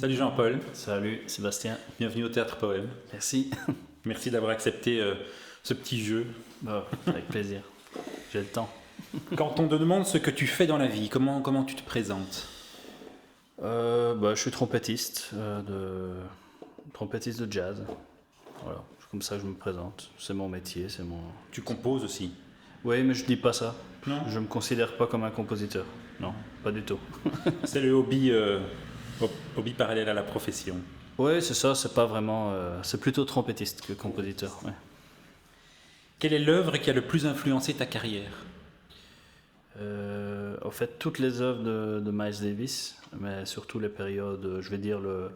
Salut Jean-Paul, Salut Sébastien. bienvenue au Théâtre Poème. Merci. Merci d'avoir accepté ce petit jeu. Avec plaisir. J'ai le temps. Quand on te demande ce que tu fais dans la vie, comment tu te présentes? Je suis trompettiste, trompettiste de jazz. Voilà, c'est comme ça que je me présente. C'est mon métier, c'est mon... Tu composes aussi? Oui, mais je dis pas ça. Non. Je me considère pas comme un compositeur. Non, pas du tout. C'est le hobby parallèle à la profession. Oui, c'est ça, c'est pas vraiment... c'est plutôt trompettiste que compositeur. Ouais. Quelle est l'œuvre qui a le plus influencé ta carrière? En fait, toutes les œuvres de Miles Davis, mais surtout les périodes, je vais dire le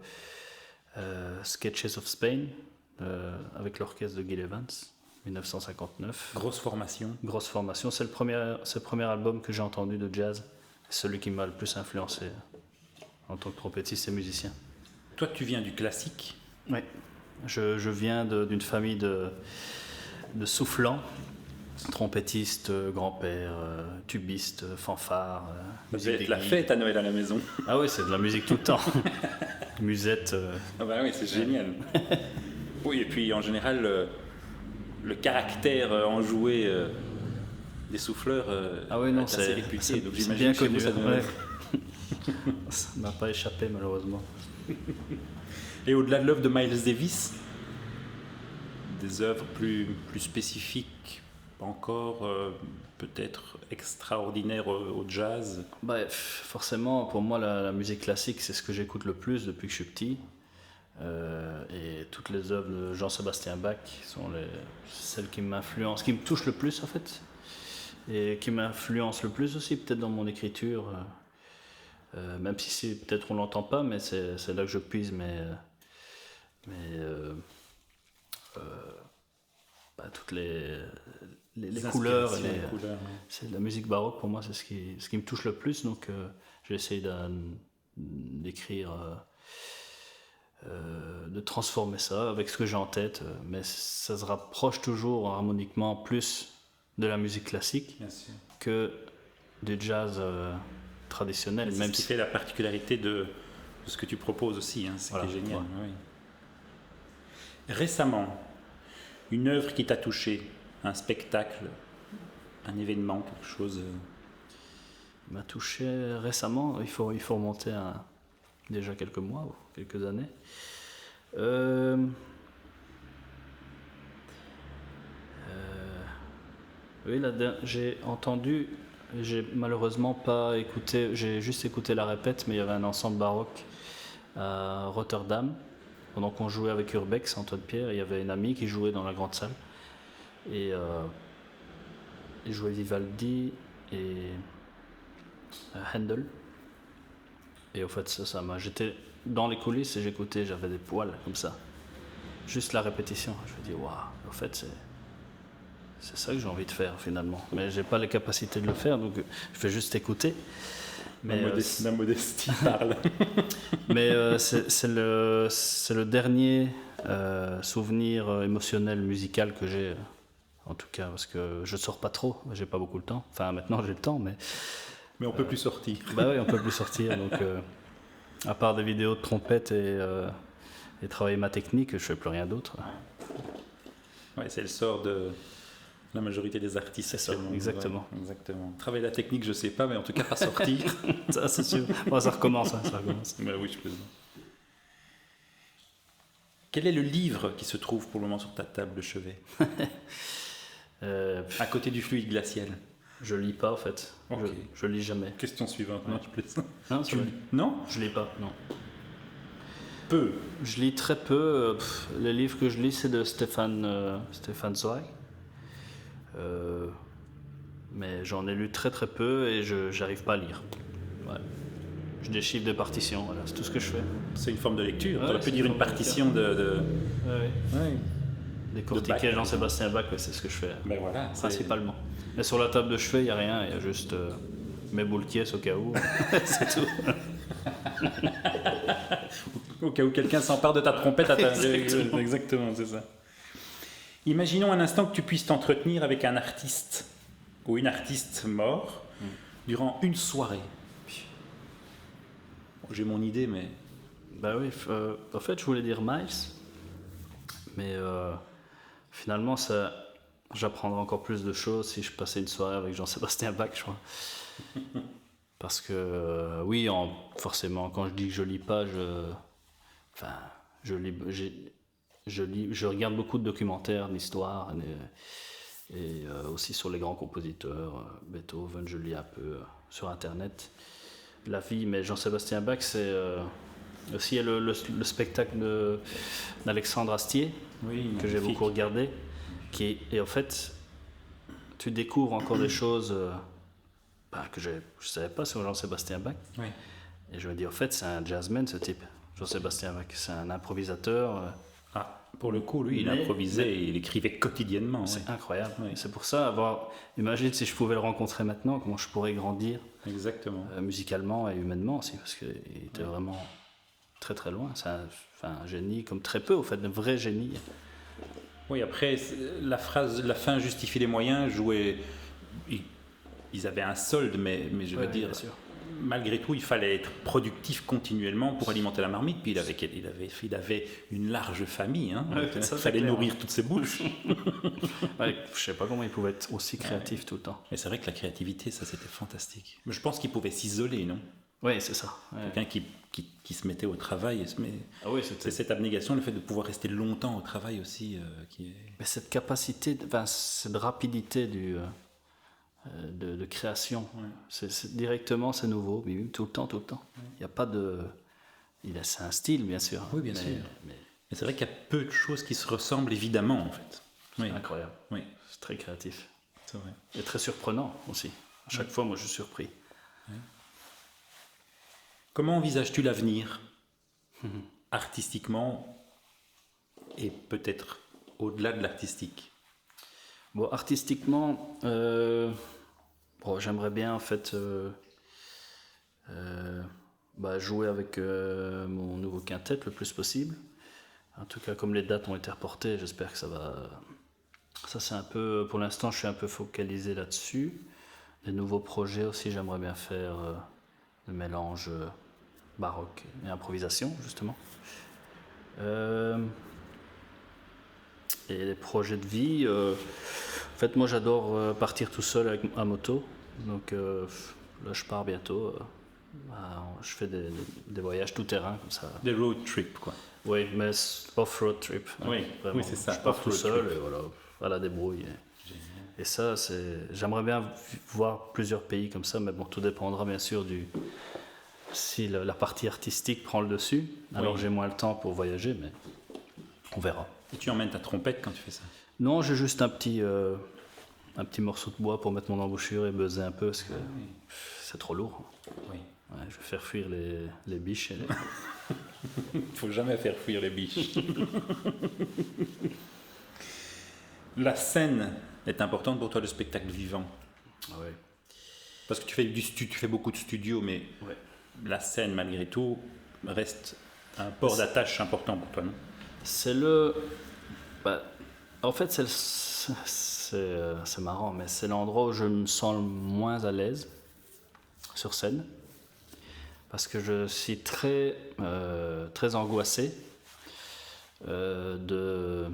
Sketches of Spain, avec l'orchestre de Gil Evans, 1959. Grosse formation. Grosse formation, c'est le premier album que j'ai entendu de jazz, celui qui m'a le plus influencé en tant que trompettiste et musicien. Toi, tu viens du classique. Oui, je viens d'une famille de soufflants. Trompettiste, grand-père, tubiste, fanfare. Ça va être la fête à Noël à la maison. Ah oui, c'est de la musique tout le temps. Musette. Ah bah oui, c'est génial. Oui, et puis en général, le caractère enjoué des souffleurs est assez réputé. Donc c'est j'imagine bien connu. ça doit... Ça m'a pas échappé malheureusement. Et au-delà de l'œuvre de Miles Davis, des œuvres plus spécifiques, encore peut-être extraordinaires au jazz? Forcément, pour moi, la musique classique, c'est ce que j'écoute le plus depuis que je suis petit. Et toutes les œuvres de Jean-Sébastien Bach sont celles qui m'influencent, qui me touchent le plus en fait, et qui m'influencent le plus aussi, peut-être dans mon écriture. Même si peut-être on l'entend pas, mais c'est là que je puise toutes les couleurs, c'est la musique baroque pour moi, c'est ce qui me touche le plus, donc j'essaie d'écrire, de transformer ça avec ce que j'ai en tête, mais ça se rapproche toujours harmoniquement plus de la musique classique que du jazz traditionnel. C'est même ce qui fait la particularité de ce que tu proposes aussi, hein, c'est qui est génial. Ouais. Oui. Récemment, une œuvre qui t'a touché, un spectacle, un événement, quelque chose. Il m'a touché récemment, il faut remonter à déjà quelques mois ou quelques années. Oui, j'ai malheureusement pas écouté, j'ai juste écouté la répète, mais il y avait un ensemble baroque à Rotterdam. Pendant qu'on jouait avec Urbex, Antoine Pierre, il y avait une amie qui jouait dans la grande salle. Et il jouait Vivaldi et Handel. Et au fait, j'étais dans les coulisses et j'écoutais, j'avais des poils comme ça. Juste la répétition. Je me dis, waouh, au fait, c'est ça que j'ai envie de faire finalement. Mais j'ai pas les capacités de le faire, donc je fais juste écouter. Mais la modestie parle. Mais c'est le dernier souvenir émotionnel musical que j'ai, en tout cas, parce que je sors pas trop, j'ai pas beaucoup de temps. Enfin, maintenant j'ai le temps, mais on peut plus sortir. Bah oui, on peut plus sortir. Donc, à part des vidéos de trompette et travailler ma technique, je fais plus rien d'autre. Ouais, c'est le sort de la majorité des artistes. C'est ça, exactement. Ouais, exactement. Travailler la technique, je sais pas, mais en tout cas pas sortir. Ça, c'est sûr. Bon, ça recommence. Ça recommence. Bah oui, je plaisante. Quel est le livre qui se trouve pour le moment sur ta table de chevet? À côté du fluide glacial. Je lis pas en fait. Okay. Je lis jamais. Question suivante. Ouais. Non, je plaisante. Non, non, je lis pas. Non. Peu. Je lis très peu. Les livres que je lis, c'est de Stefan Zweig. Mais j'en ai lu très très peu et j'arrive pas à lire. Ouais. Je déchiffre des partitions, voilà, c'est tout ce que je fais. C'est une forme de lecture. Ouais, on aurait pu dire une partition de... Ouais. Décortiquer Jean-Sébastien Bach, c'est ce que je fais. Ben voilà, principalement. Mais sur la table de chevet, il n'y a rien, il y a juste mes boules qui au cas où. C'est tout. Au cas où quelqu'un s'empare de ta trompette. Exactement, c'est ça. Imaginons un instant que tu puisses t'entretenir avec un artiste ou une artiste mort durant une soirée. J'ai mon idée, mais Bah oui, en fait, je voulais dire Miles, mais finalement, j'apprendrais encore plus de choses si je passais une soirée avec Jean-Sébastien Bach, je crois. Parce que, oui, forcément, quand je dis que je lis pas, je regarde beaucoup de documentaires, d'histoires, et aussi sur les grands compositeurs, Beethoven, je lis un peu sur Internet. La vie, mais Jean-Sébastien Bach, c'est aussi le spectacle d'Alexandre Astier, que j'ai beaucoup regardé, et en fait, tu découvres encore des choses que je ne savais pas sur Jean-Sébastien Bach. Oui. Et je me dis, en fait, c'est un jazzman, ce type, Jean-Sébastien Bach. C'est un improvisateur. Pour le coup, lui, il improvisait et il écrivait quotidiennement. C'est incroyable. Oui. C'est pour ça, imagine si je pouvais le rencontrer maintenant, comment je pourrais grandir. Exactement. Musicalement et humainement aussi, parce qu'il était vraiment très très loin. C'est un génie comme très peu, au fait, un vrai génie. Oui, après, la phrase « la fin justifie les moyens » jouait... Ils avaient un solde, mais je veux dire, malgré tout, il fallait être productif continuellement pour alimenter la marmite. Puis il avait une large famille. Hein. Il fallait nourrir toutes ses bouches. Je ne sais pas comment il pouvait être aussi créatif tout le temps. Mais c'est vrai que la créativité, ça c'était fantastique. Mais je pense qu'il pouvait s'isoler, non? Oui, c'est ça. Ouais. Quelqu'un qui se mettait au travail. C'est cette abnégation, le fait de pouvoir rester longtemps au travail aussi. Mais cette capacité, cette rapidité de création, directement c'est nouveau, mais tout le temps. Il n'y a pas de... C'est un style, bien sûr. Oui, bien sûr. Mais c'est vrai qu'il y a peu de choses qui se ressemblent, évidemment, en fait. C'est incroyable. Oui. C'est très créatif. C'est vrai. Et très surprenant aussi. À chaque fois, moi, je suis surpris. Oui. Comment envisages-tu l'avenir, artistiquement, et peut-être au-delà de l'artistique? Bon, artistiquement, j'aimerais bien, en fait... jouer avec mon nouveau quintet le plus possible. En tout cas, comme les dates ont été reportées, j'espère que ça va... Ça, c'est un peu... Pour l'instant, je suis un peu focalisé là-dessus. Les nouveaux projets aussi, j'aimerais bien faire le mélange baroque et improvisation, justement. Et les projets de vie... en fait, moi, j'adore partir tout seul avec ma moto. Donc là, je pars bientôt... je fais des voyages tout terrain comme ça. Des road trips, quoi. Oui, mais off-road trip. Oui, c'est ça. Je pars tout seul et voilà, à la débrouille. Et ça, j'aimerais bien voir plusieurs pays comme ça, mais bon, tout dépendra bien sûr si la partie artistique prend le dessus. Alors j'ai moins le temps pour voyager, mais on verra. Et tu emmènes ta trompette quand tu fais ça? Non, j'ai juste un petit morceau de bois pour mettre mon embouchure et buzzer un peu, parce que c'est trop lourd. Oui. Ouais, je vais faire fuir les biches. Il ne faut jamais faire fuir les biches. La scène est importante pour toi, le spectacle vivant. Ouais. Parce que tu fais beaucoup de studios, mais la scène, malgré tout, reste un port d'attache important pour toi, non? C'est en fait, c'est marrant, mais c'est l'endroit où je me sens le moins à l'aise sur scène. Parce que je suis très angoissé de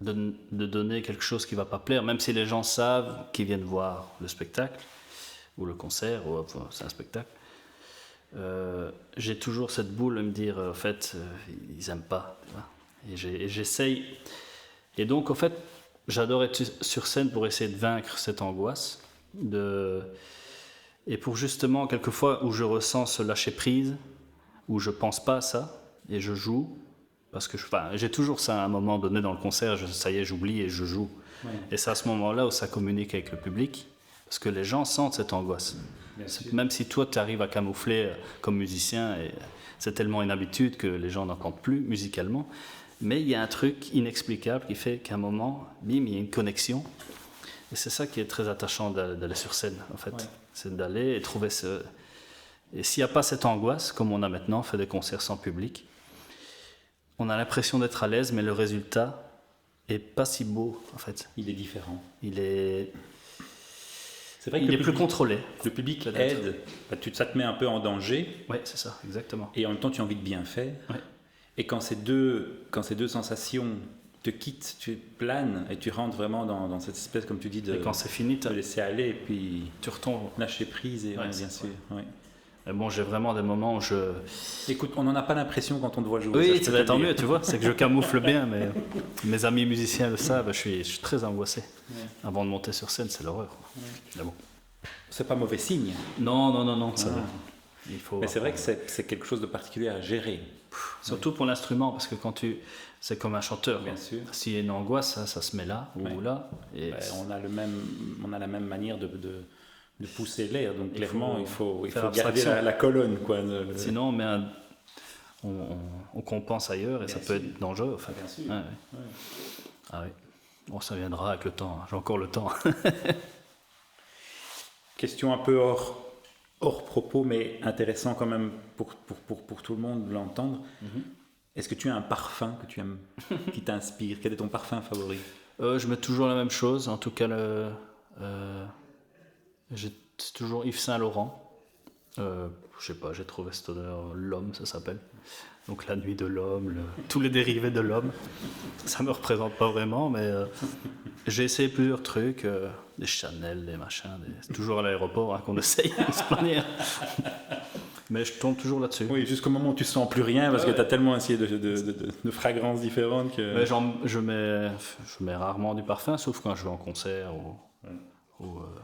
donner quelque chose qui ne va pas plaire, même si les gens savent qu'ils viennent voir le spectacle ou le concert, ou c'est un spectacle. J'ai toujours cette boule de me dire, en fait, ils n'aiment pas. Et j'essaye. Et donc, en fait, j'adore être sur scène pour essayer de vaincre cette angoisse. Et pour justement, quelquefois, où je ressens ce lâcher-prise, où je ne pense pas à ça, et je joue, parce que j'ai toujours ça à un moment donné dans le concert, ça y est, j'oublie et je joue. Ouais. Et c'est à ce moment-là où ça communique avec le public, parce que les gens sentent cette angoisse. Même si toi, tu arrives à camoufler comme musicien, et c'est tellement une habitude que les gens n'entendent plus musicalement, mais il y a un truc inexplicable qui fait qu'à un moment, bim, il y a une connexion. Et c'est ça qui est très attachant d'aller sur scène, en fait. Ouais. C'est d'aller et trouver ce... Et s'il n'y a pas cette angoisse, comme on a maintenant, on fait des concerts sans public, on a l'impression d'être à l'aise, mais le résultat est pas si beau, en fait. Il est différent. Il est C'est vrai que il est plus contrôlé. Le public aide, ça te met un peu en danger. Oui, c'est ça, exactement. Et en même temps, tu as envie de bien faire. Ouais. Et quand ces deux sensations te quittent, tu planes et tu rentres vraiment dans cette espèce, comme tu dis, et quand c'est fini, te laisser aller et puis tu retombes. Lâcher prise, et bien sûr. Ouais. Mais bon, j'ai vraiment des moments où je... Écoute, on n'en a pas l'impression quand on te voit jouer. Oui, c'est tant mieux, tu vois, c'est que je camoufle bien, mais mes amis musiciens le savent, je suis très angoissé. Ouais. Avant de monter sur scène, c'est l'horreur. Ouais. Mais bon. C'est pas mauvais signe. Non, ça va. Il faut... Mais c'est vrai que c'est quelque chose de particulier à gérer. Surtout pour l'instrument, parce que quand c'est comme un chanteur. Bien sûr. S'il y a une angoisse, ça se met là ou là. Et on a la même manière de pousser l'air, donc clairement il faut garder la colonne, quoi. Sinon on compense ailleurs et bien ça peut être dangereux. Enfin, bien sûr. Ouais. Ah oui. Bon, ça viendra avec le temps. J'ai encore le temps. Question un peu hors propos, mais intéressant quand même pour tout le monde de l'entendre. Mm-hmm. Est-ce que tu as un parfum que tu aimes, qui t'inspire? Quel est ton parfum favori? Je mets toujours la même chose. En tout cas, j'ai toujours Yves Saint Laurent. Je sais pas, j'ai trouvé cette odeur, l'homme, ça s'appelle. Donc la nuit de l'homme, tous les dérivés de l'homme. Ça me représente pas vraiment, mais j'ai essayé plusieurs trucs, des Chanel, des machins. C'est toujours à l'aéroport qu'on essaye de se manière. Mais je tombe toujours là-dessus. Oui, jusqu'au moment où tu sens plus rien, parce que tu as tellement essayé de fragrances différentes que... Mais je mets rarement du parfum, sauf quand je vais en concert ou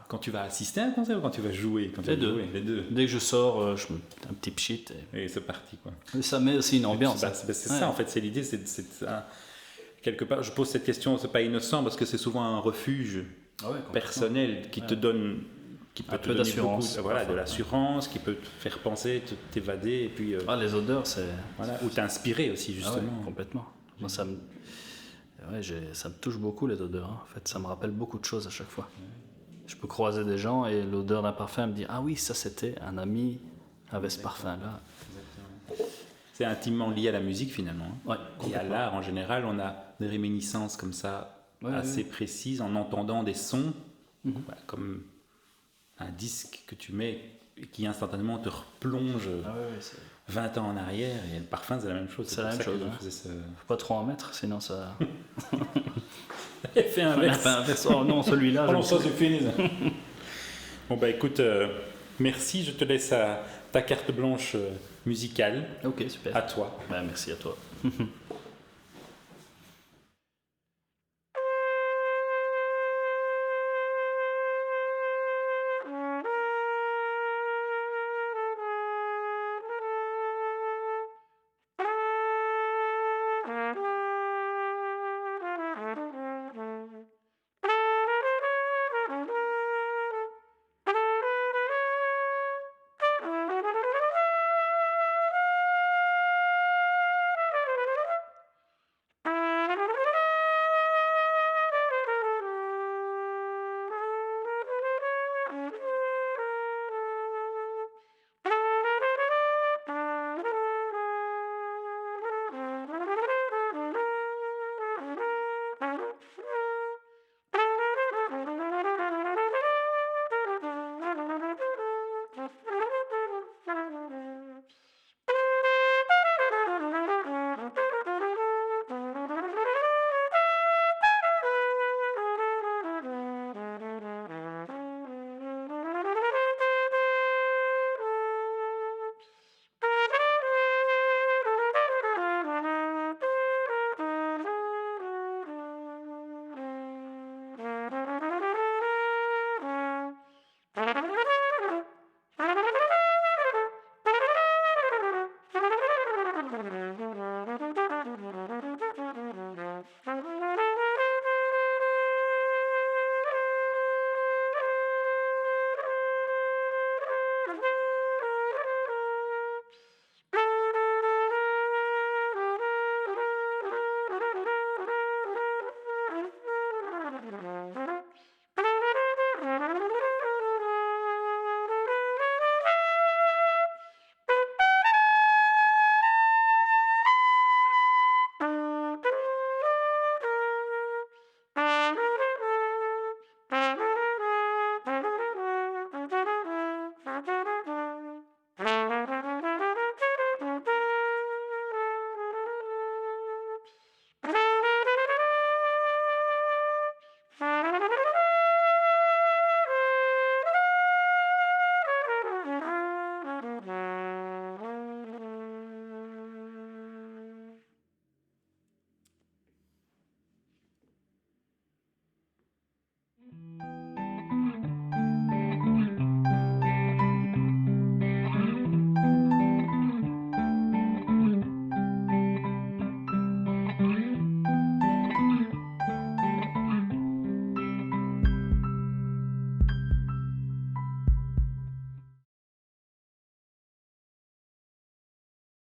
Quand tu vas assister à un concert ou quand tu vas jouer? Les deux. Dès que je sors, je mets un petit pchit. Et c'est parti, quoi. Et ça met aussi une ambiance. C'est ça, en fait, c'est l'idée. Quelque part, je pose cette question, c'est pas innocent, parce que c'est souvent un refuge personnel qui te donne... qui peut te donner d'assurance. De l'assurance, qui peut te faire penser, t'évader. Et puis, les odeurs, c'est... ou t'inspirer aussi, justement. Complètement. Moi, ça me touche beaucoup, les odeurs. En fait, ça me rappelle beaucoup de choses à chaque fois. Je peux croiser des gens et l'odeur d'un parfum me dit « Ah oui, ça c'était un ami avait ce parfum-là. » C'est intimement lié à la musique, finalement. Et à l'art, en général, on a des réminiscences comme ça, assez précises, en entendant des sons, comme un disque que tu mets et qui instantanément te replonge 20 ans en arrière. Et le parfum, c'est la même chose. C'est la même chose. Faut pas trop en mettre, sinon ça... Effet inverse. Oh non, celui-là... non, ça c'est fini. Bon, écoute, merci. Je te laisse ta carte blanche musicale. Ok, super. À toi. Merci à toi.